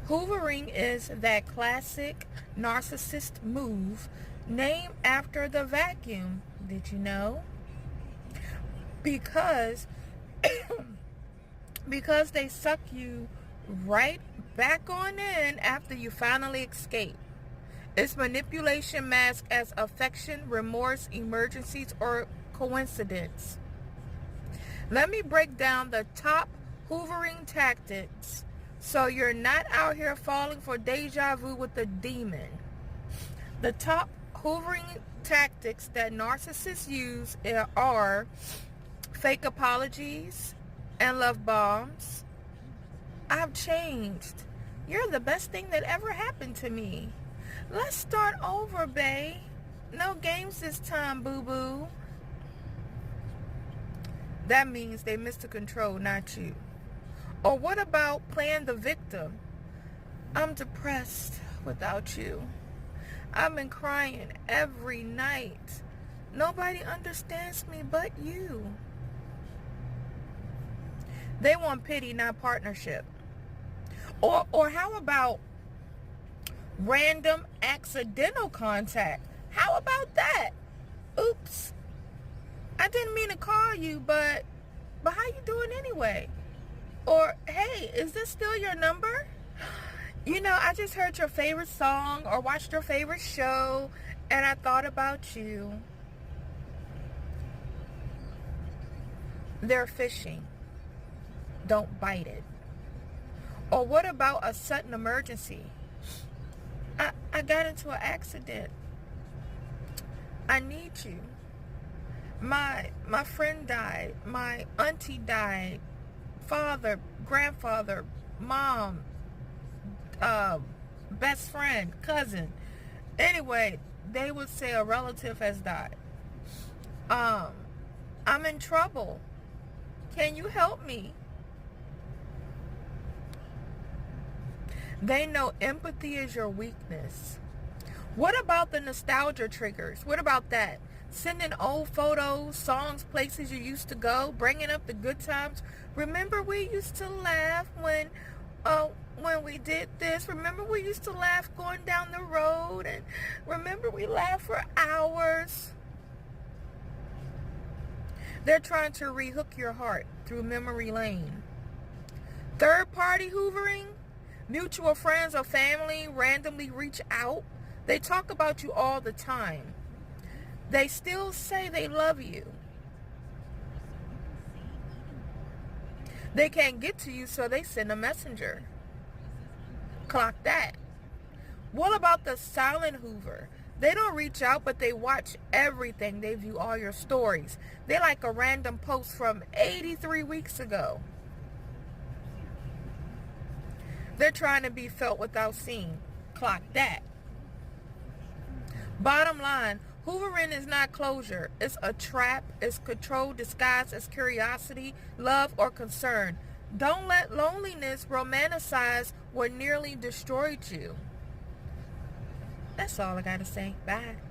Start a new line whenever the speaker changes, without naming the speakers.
Hoovering is that classic narcissist move named after the vacuum. Did you know? Because because they suck you right back on in after you finally escape. It's manipulation masked as affection, remorse, emergencies, or coincidence. Let me break down the top hoovering tactics so you're not out here falling for deja vu with the demon. The top hoovering tactics that narcissists use are fake apologies and love bombs. I've changed. You're the best thing that ever happened to me. Let's start over, bae. No games this time, boo-boo. That means they missed the control, not you. Or what about playing the victim? I'm depressed without you. I've been crying every night. Nobody understands me but you. They want pity, not partnership. Or how about random accidental contact? How about that? Oops. I didn't mean to call you, but how you doing anyway? Or, hey, is this still your number? You know, I just heard your favorite song or watched your favorite show and I thought about you. They're fishing. Don't bite it. Or what about a sudden emergency? I got into an accident. I need you. My friend died. My auntie died. Father, grandfather, mom, best friend, cousin. Anyway, they would say a relative has died. I'm in trouble. Can you help me? They know empathy is your weakness. What about the nostalgia triggers? What about that? Sending old photos, songs, places you used to go, bringing up the good times. Remember we used to laugh when we did this. Remember we used to laugh going down the road, and remember we laughed for hours. They're trying to rehook your heart through memory lane. Third party hoovering. Mutual friends or family randomly reach out. They talk about you all the time. They still say they love you. They can't get to you, so they send a messenger. Clock that. What about the silent hoover? They don't reach out, but they watch everything. They view all your stories. They like a random post from 83 weeks ago. They're trying to be felt without seen. Clock that. Bottom line, hoovering is not closure. It's a trap. It's control disguised as curiosity, love, or concern. Don't let loneliness romanticize what nearly destroyed you. That's all I got to say. Bye.